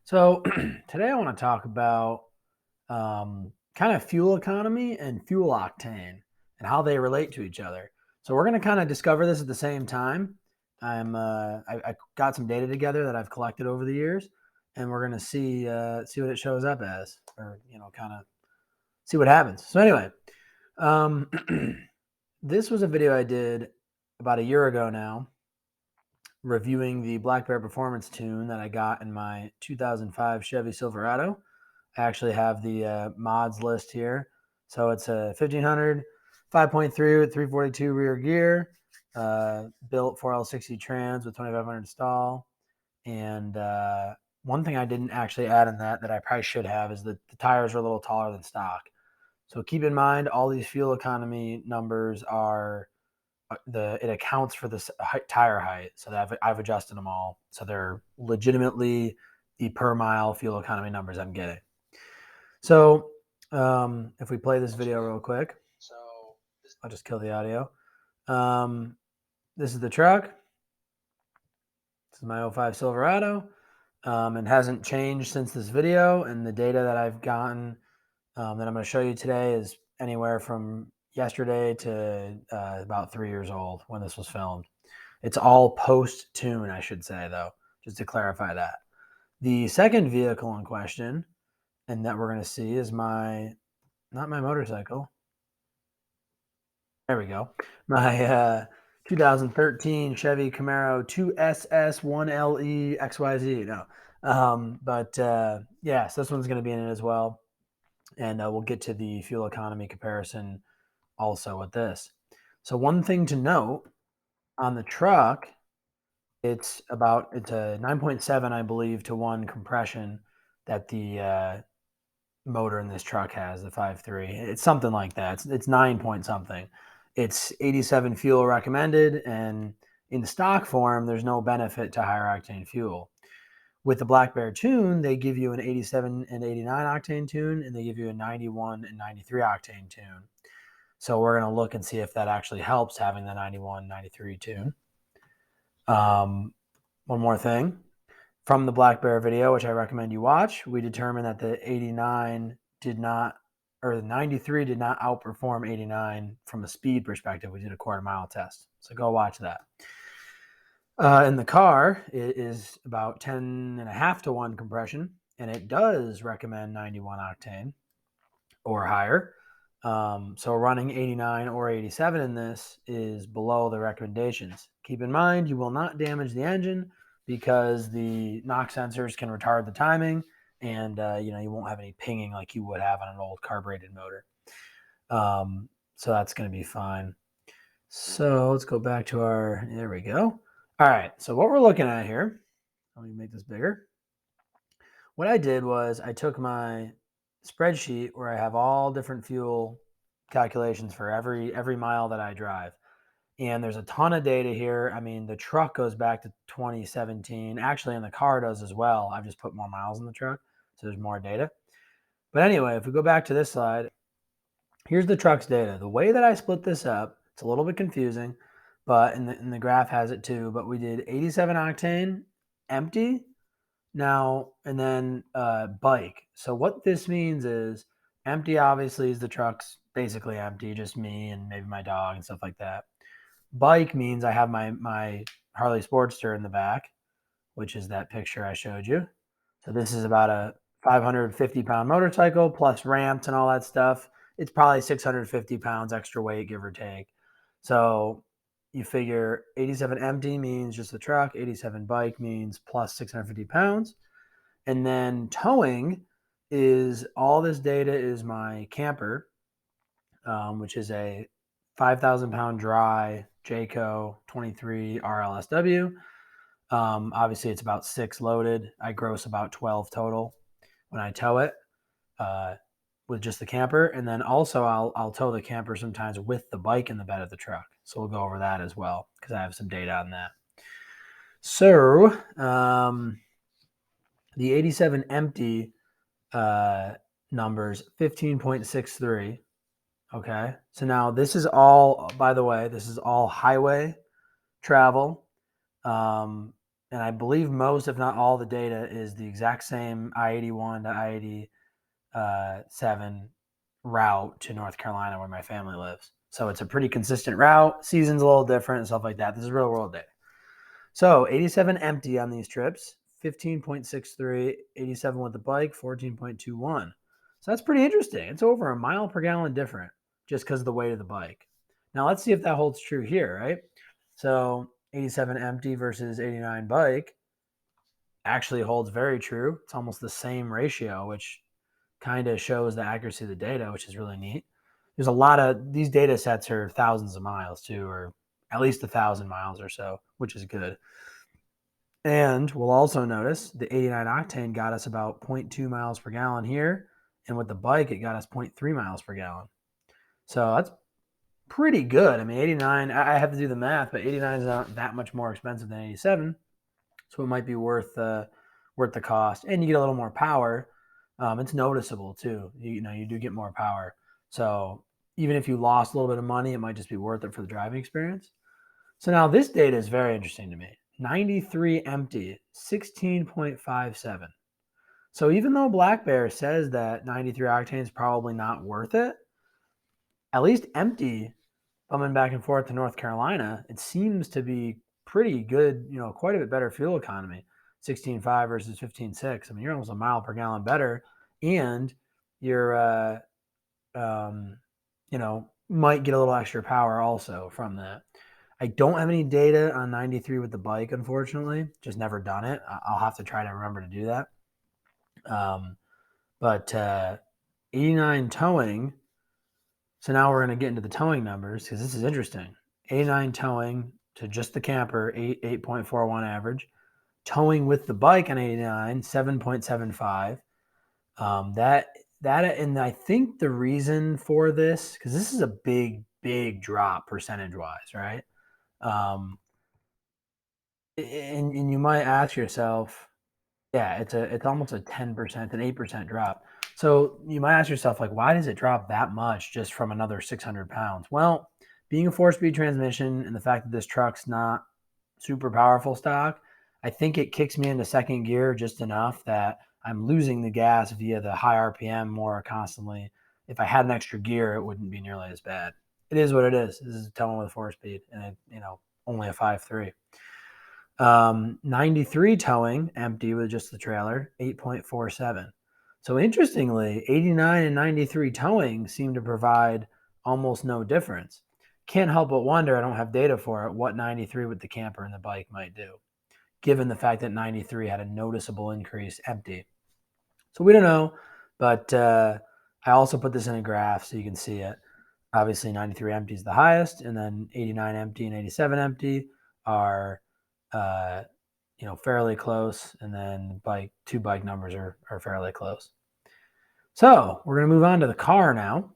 So today I want to talk about kind of fuel economy and fuel octane and how they relate to each other. So we're going to kind of discover this at the same time. I got some data together that I've collected over the years, and we're going to see what it shows up as, or kind of see what happens. So anyway, um, this was a video I did about a year ago now, reviewing the Black Bear Performance tune that I got in my 2005 Chevy Silverado. I actually have the mods list here. So it's a 1500 5.3 with 342 rear gear, built 4L60 trans with 2500 stall. And one thing I didn't actually add in that I probably should have is that the tires are a little taller than stock. So keep in mind all these fuel economy numbers are it accounts for this tire height. So that I've adjusted them all. So they're legitimately the per mile fuel economy numbers I'm getting. So if we play this video real quick, I'll just kill the audio. This is the truck. This is my 05 Silverado. It hasn't changed since this video, and the data that I've gotten that I'm going to show you today is anywhere from yesterday to about 3 years old when this was filmed. It's all post-tune, I should say, though, just to clarify that. The second vehicle in question, and that we're going to see, is not my motorcycle. There we go. My 2013 Chevy Camaro 2SS1LE XYZ. No. Yeah, so this one's going to be in it as well. And we'll get to the fuel economy comparison also with this. So one thing to note on the truck, it's a 9.7, I believe, to 1 compression that the motor in this truck has, the 5.3. It's something like that. It's 9 point something. It's 87 fuel recommended, and in the stock form, there's no benefit to higher octane fuel. With the Black Bear tune, they give you an 87 and 89 octane tune, and they give you a 91 and 93 octane tune. So we're going to look and see if that actually helps having the 91, 93 tune. One more thing. From the Black Bear video, which I recommend you watch, we determined that the 89 did not, or the 93 did not outperform 89 from a speed perspective. We did a quarter-mile test. So go watch that. In the car, it is about 10.5 to 1 compression, and it does recommend 91 octane or higher. So running 89 or 87 in this is below the recommendations. Keep in mind, you will not damage the engine because the knock sensors can retard the timing, and you won't have any pinging like you would have on an old carbureted motor. So that's going to be fine. So let's go back to there we go. All right, so what we're looking at here, let me make this bigger. What I did was I took my spreadsheet where I have all different fuel calculations for every mile that I drive. And there's a ton of data here. I mean, the truck goes back to 2017. Actually, and the car does as well. I've just put more miles in the truck, so there's more data. But anyway, if we go back to this slide, here's the truck's data. The way that I split this up, it's a little bit confusing, but in the graph has it too. But we did 87 octane empty now, and then bike. So what this means is empty obviously is the truck's basically empty, just me and maybe my dog and stuff like that. Bike means I have my Harley Sportster in the back, which is that picture I showed you. So this is about a 550-pound motorcycle plus ramps and all that stuff. It's probably 650 pounds extra weight, give or take. So you figure 87 empty means just the truck, 87 bike means plus 650 pounds. And then towing is all this data is my camper, which is a 5,000 pound dry Jayco 23 RLSW. Obviously, it's about 6 loaded. I gross about 12 total when I tow it with just the camper. And then also I'll tow the camper sometimes with the bike in the bed of the truck. So we'll go over that as well because I have some data on that. So the 87 empty numbers 15.63. Okay, so now this is all, by the way, this is all highway travel, and and I believe most, if not all, the data is the exact same I-81 to I-87 route to North Carolina where my family lives. So it's a pretty consistent route. Season's a little different and stuff like that. This is real world data. So 87 empty on these trips, 15.63, 87 with the bike, 14.21. So that's pretty interesting. It's over a mile per gallon different just because of the weight of the bike. Now let's see if that holds true here, right? So 87 empty versus 89 bike actually holds very true. It's almost the same ratio, which kind of shows the accuracy of the data, which is really neat. There's a lot of these data sets are thousands of miles too, or at least 1,000 miles or so, which is good. And we'll also notice the 89 Octane got us about 0.2 miles per gallon here. And with the bike, it got us 0.3 miles per gallon. So that's pretty good. I mean, 89, I have to do the math, but 89 is not that much more expensive than 87. So it might be worth the cost. And you get a little more power. It's noticeable too. You do get more power. So even if you lost a little bit of money, it might just be worth it for the driving experience. So now this data is very interesting to me. 93 empty, 16.57. So even though Black Bear says that 93 octane is probably not worth it, at least empty, bumming back and forth to North Carolina, it seems to be pretty good, quite a bit better fuel economy. 16.5 versus 15.6. I mean, you're almost a mile per gallon better, and you're, might get a little extra power also from that. I don't have any data on 93 with the bike, unfortunately. Just never done it. I'll have to try to remember to do that. But 89 towing. So now we're going to get into the towing numbers because this is interesting. 89 towing to just the camper, 8.41 average. Towing with the bike on 89, 7.75. That and I think the reason for this, because this is a big drop percentage wise, right? And you might ask yourself, yeah, it's almost a 10%, an 8% drop. So you might ask yourself, like, why does it drop that much just from another 600 pounds? Well, being a 4-speed transmission and the fact that this truck's not super powerful stock, I think it kicks me into second gear just enough that I'm losing the gas via the high RPM more constantly. If I had an extra gear, it wouldn't be nearly as bad. It is what it is. This is towing with a 4-speed and only a 5.3. 93 towing empty with just the trailer, 8.47. So interestingly, 89 and 93 towing seem to provide almost no difference. Can't help but wonder, I don't have data for it, what 93 with the camper and the bike might do, given the fact that 93 had a noticeable increase empty. So we don't know, but I also put this in a graph so you can see it. Obviously 93 empty is the highest, and then 89 empty and 87 empty are fairly close, and then two bike numbers are fairly close. So we're going to move on to the car now.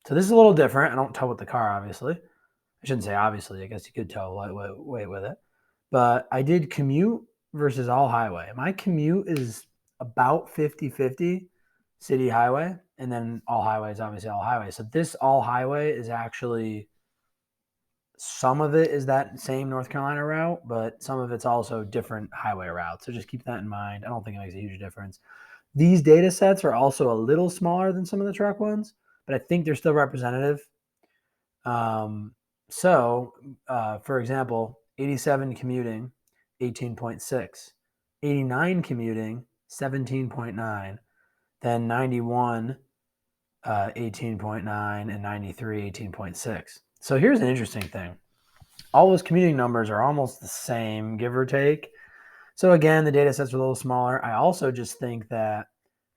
So this is a little different. I don't tow with the car, obviously. I shouldn't say obviously. I guess you could tow lightweight with it. But I did commute versus all highway. My commute is about 50-50 city highway, and then all highways, obviously all highway. So this all highway is actually, some of it is that same North Carolina route, but some of it's also different highway routes. So just keep that in mind. I don't think it makes a huge difference. These data sets are also a little smaller than some of the truck ones, but I think they're still representative. For example, 87 commuting, 18.6. 89 commuting, 17.9. Then 91, 18.9, and 93, 18.6. So here's an interesting thing. All those commuting numbers are almost the same, give or take. So again, the data sets are a little smaller. I also just think that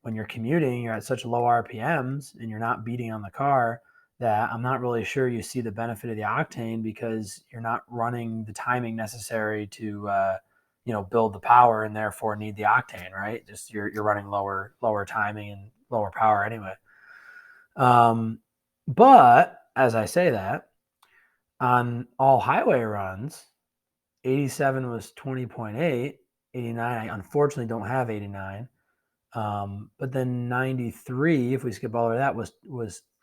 when you're commuting, you're at such low RPMs and you're not beating on the car that I'm not really sure you see the benefit of the Octane, because you're not running the timing necessary to build the power and therefore need the Octane, right? Just you're running lower timing and lower power anyway. But as I say that, on all highway runs, 87 was 20.8, 89, I unfortunately don't have 89. But then 93, if we skip all over that, was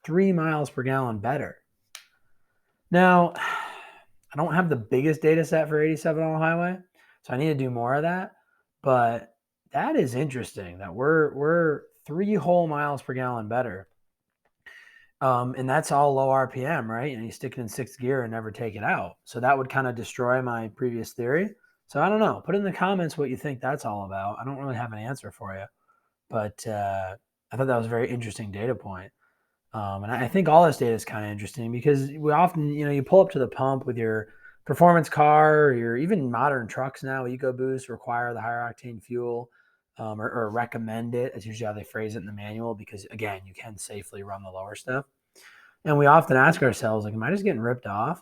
3 miles per gallon better. Now, I don't have the biggest data set for 87 on the highway, So I need to do more of that. But that is interesting that we're 3 whole miles per gallon better. And that's all low RPM, right? And you stick it in sixth gear and never take it out. So that would kind of destroy my previous theory. So I don't know. Put in the comments what you think that's all about. I don't really have an answer for you, but I thought that was a very interesting data point. And I think all this data is kind of interesting because we often, you pull up to the pump with your performance car or your even modern trucks now, EcoBoost require the higher octane fuel or recommend it. That's usually how they phrase it in the manual because, again, you can safely run the lower stuff. And we often ask ourselves, like, am I just getting ripped off?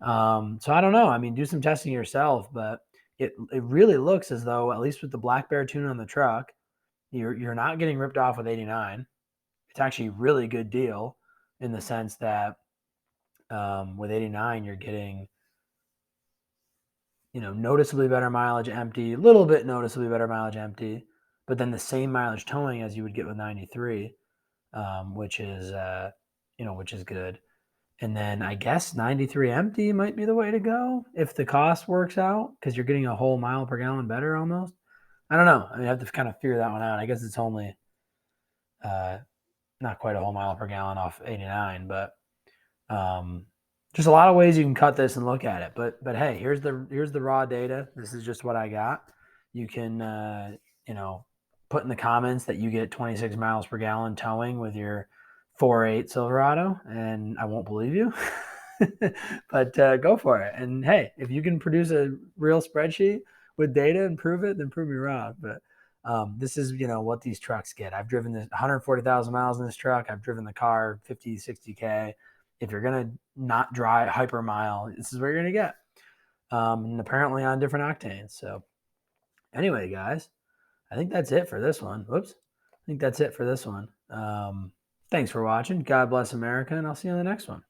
So I don't know. I mean, do some testing yourself, but it really looks as though, at least with the Black Bear tune on the truck, you're not getting ripped off with 89. It's actually a really good deal in the sense that with 89, you're getting, noticeably better mileage empty, a little bit noticeably better mileage empty, but then the same mileage towing as you would get with 93, which is, which is good. And then I guess 93 empty might be the way to go if the cost works out because you're getting a whole mile per gallon better almost. I don't know. I mean, I have to kind of figure that one out. I guess it's only uh, not quite a whole mile per gallon off 89, but just a lot of ways you can cut this and look at it. But hey, here's the raw data. This is just what I got. You can put in the comments that you get 26 miles per gallon towing with your 4.8 Silverado, and I won't believe you. But go for it. And hey, if you can produce a real spreadsheet with data and prove it, then prove me wrong. But this is what these trucks get. I've driven this 140,000 miles in this truck. I've driven the car 50, 60K. If you're gonna not drive hyper mile, this is what you're gonna get. And apparently on different octanes. So anyway, guys, I think that's it for this one. Whoops. I think that's it for this one. Thanks for watching. God bless America, and I'll see you on the next one.